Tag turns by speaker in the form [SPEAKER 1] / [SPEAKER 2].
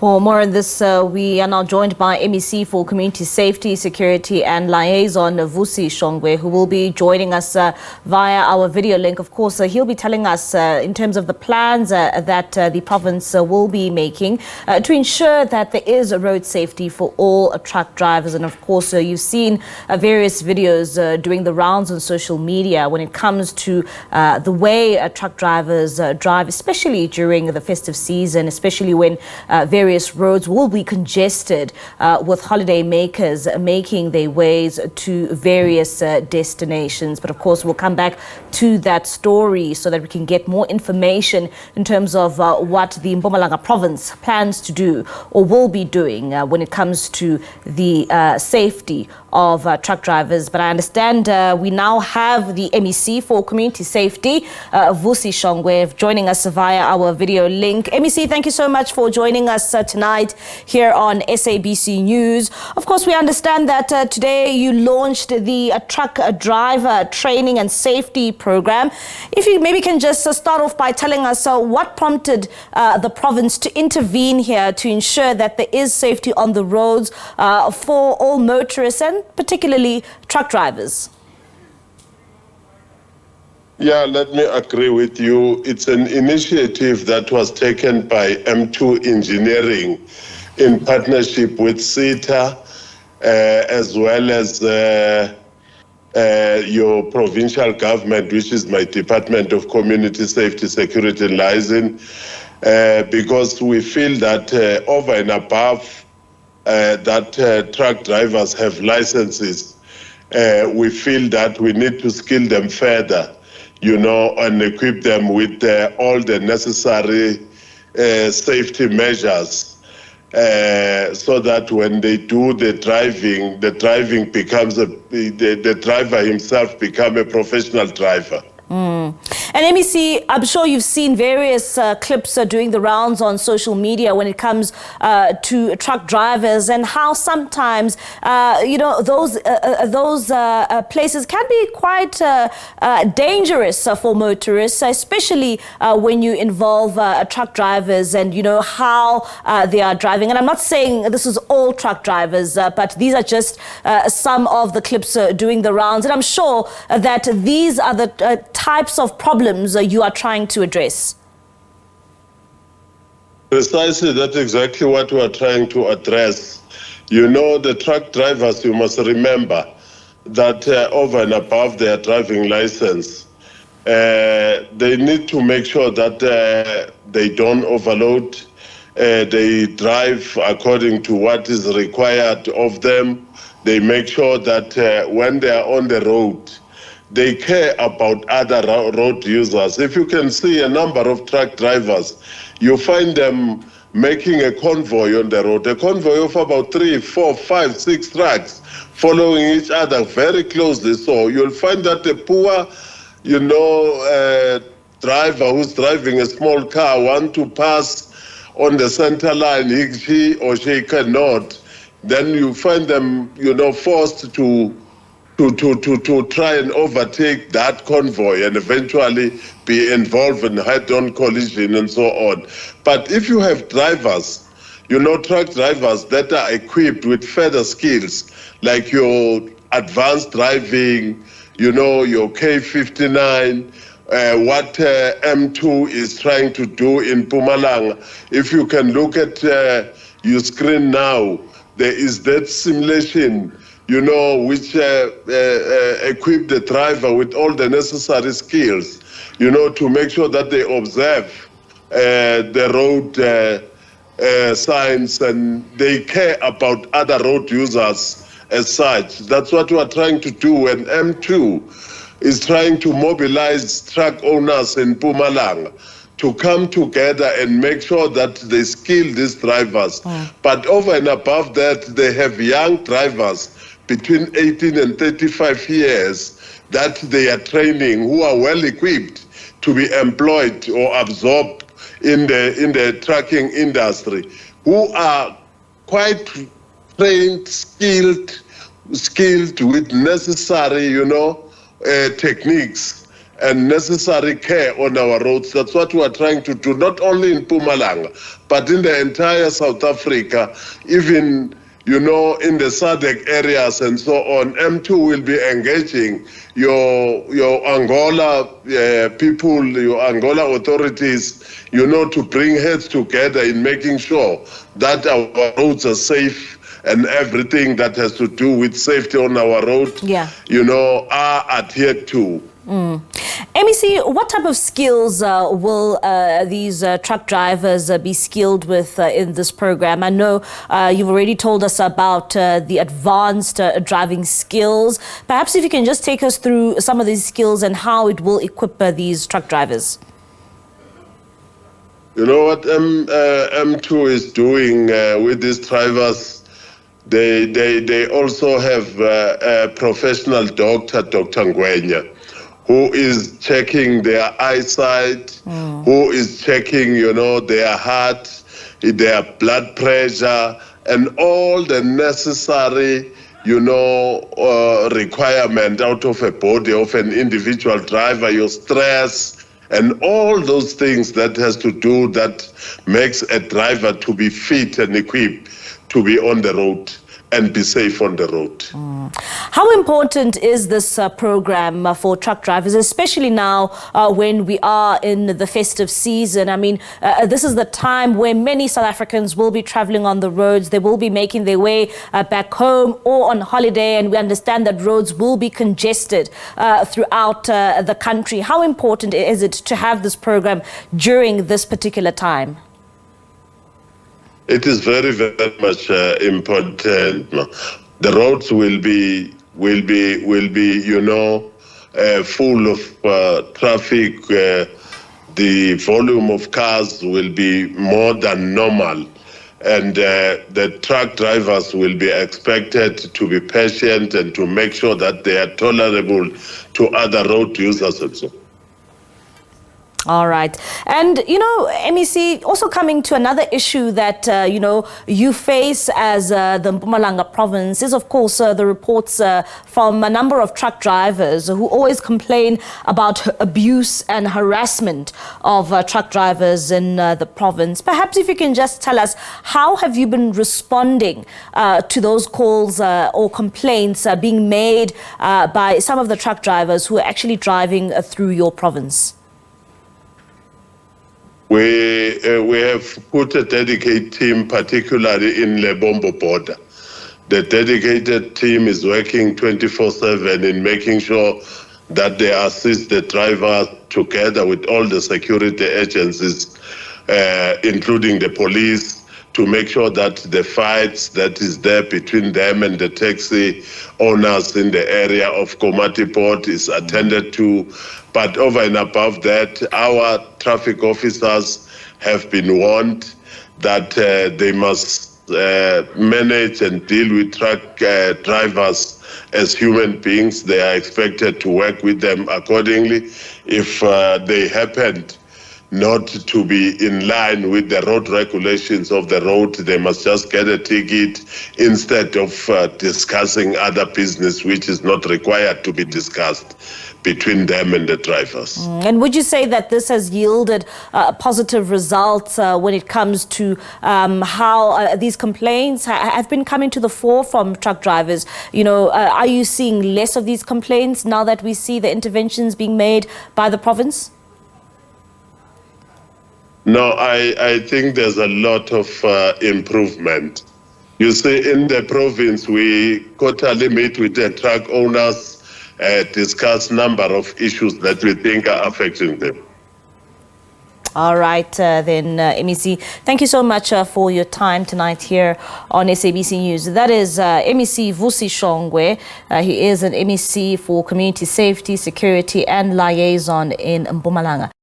[SPEAKER 1] For more on this, we are now joined by MEC for Community Safety, Security and Liaison Vusi Shongwe, who will be joining us via our video link. Of course, he'll be telling us in terms of the plans that the province will be making to ensure that there is road safety for all truck drivers. And of course, you've seen various videos doing the rounds on social media when it comes to the way truck drivers drive, especially during the festive season, especially when various roads will be congested with holiday makers making their ways to various destinations. But of course, we'll come back to that story so that we can get more information in terms of what the Mpumalanga province plans to do or will be doing when it comes to the safety of truck drivers. But I understand we now have the MEC for Community Safety, Vusi Shongwe, joining us via our video link. MEC, thank you so much for joining us tonight here on SABC News. Of course, we understand that today you launched the truck driver training and safety program. If you maybe can just start off by telling us what prompted the province to intervene here to ensure that there is safety on the roads for all motorists and particularly truck drivers.
[SPEAKER 2] Yeah, let me agree with you. It's an initiative that was taken by M2 Engineering in partnership with CETA, as well as your provincial government, which is my Department of Community Safety, Security and Liaison, because we feel that over and above that truck drivers have licenses, we feel that we need to skill them further, you know, and equip them with all the necessary safety measures so that when they do the driving becomes the driver himself become a professional driver.
[SPEAKER 1] And MEC, I'm sure you've seen various clips doing the rounds on social media when it comes to truck drivers and how sometimes, you know, those places can be quite dangerous for motorists, especially when you involve truck drivers and, you know, how they are driving. And I'm not saying this is all truck drivers, but these are just some of the clips doing the rounds. And I'm sure that these are the types of problems you are trying to address.
[SPEAKER 2] Precisely, that's exactly what we are trying to address. You know, the truck drivers, you must remember that over and above their driving license, they need to make sure that they don't overload. They drive according to what is required of them. They make sure that when they are on the road, they care about other road users. If you can see a number of truck drivers, you find them making a convoy on the road, a convoy of about 3, 4, 5, 6 trucks following each other very closely. So you'll find that the poor, you know, driver who's driving a small car want to pass on the center line, he or she cannot. Then you find them, you know, forced to try and overtake that convoy and eventually be involved in head-on collision and so on. But if you have drivers, you know, truck drivers that are equipped with further skills, like your advanced driving, you know, your K59, what M2 is trying to do in Mpumalanga. If you can look at your screen now, there is that simulation, you know, which equip the driver with all the necessary skills, you know, to make sure that they observe the road signs and they care about other road users as such. That's what we are trying to do, and M2 is trying to mobilize truck owners in Mpumalanga to come together and make sure that they skill these drivers. But over and above that, they have young drivers between 18 and 35 years that they are training, who are well equipped to be employed or absorbed in the trucking industry, who are quite trained, skilled with necessary, you know, techniques and necessary care on our roads. That's what we are trying to do, not only in Mpumalanga, but in the entire South Africa, even, you know, in the SADC areas and so on. M2 will be engaging your Angola people, your Angola authorities, you know, to bring heads together in making sure that our roads are safe and everything that has to do with safety on our road, you know, are adhered to.
[SPEAKER 1] MEC, what type of skills will these truck drivers be skilled with in this program? I know you've already told us about the advanced driving skills. Perhaps if you can just take us through some of these skills and how it will equip these truck drivers.
[SPEAKER 2] You know what M2 is doing with these drivers? They also have a professional doctor, Dr. Ngwenya, who is checking their eyesight, who is checking, you know, their heart, their blood pressure, and all the necessary, you know, requirement out of a body of an individual driver, your stress, and all those things that has to do that makes a driver to be fit and equipped to be on the road and be safe on the road.
[SPEAKER 1] How important is this program for truck drivers, especially now when we are in the festive season? I mean, this is the time where many South Africans will be traveling on the roads. They will be making their way back home or on holiday, and we understand that roads will be congested throughout the country. How important is it to have this program during this particular time?
[SPEAKER 2] It is very, very much important. The roads will be, you know, full of traffic. The volume of cars will be more than normal, and the truck drivers will be expected to be patient and to make sure that they are tolerable to other road users also.
[SPEAKER 1] All right. And, you know, MEC, also coming to another issue that, you know, you face as the Mpumalanga province is, of course, the reports from a number of truck drivers who always complain about abuse and harassment of truck drivers in the province. Perhaps if you can just tell us, how have you been responding to those calls or complaints being made by some of the truck drivers who are actually driving through your province?
[SPEAKER 2] We have put a dedicated team, particularly in Lebombo border. The dedicated team is working 24/7 in making sure that they assist the driver together with all the security agencies, including the police, to make sure that the fights that is there between them and the taxi owners in the area of Komati Port is attended to. But over and above that, our traffic officers have been warned that they must manage and deal with truck drivers as human beings. They are expected to work with them accordingly. If they happened not to be in line with the road regulations of the road, they must just get a ticket instead of discussing other business which is not required to be discussed between them and the drivers.
[SPEAKER 1] And would you say that this has yielded positive results when it comes to how these complaints have been coming to the fore from truck drivers? You know, are you seeing less of these complaints now that we see the interventions being made by the province?
[SPEAKER 2] No, I think there's a lot of improvement. You see, in the province, we quarterly meet with the truck owners, discuss number of issues that we think are affecting them.
[SPEAKER 1] All right, then, MEC, thank you so much for your time tonight here on SABC News. That is MEC Vusi Shongwe. He is an MEC for Community Safety, Security and Liaison in Mpumalanga.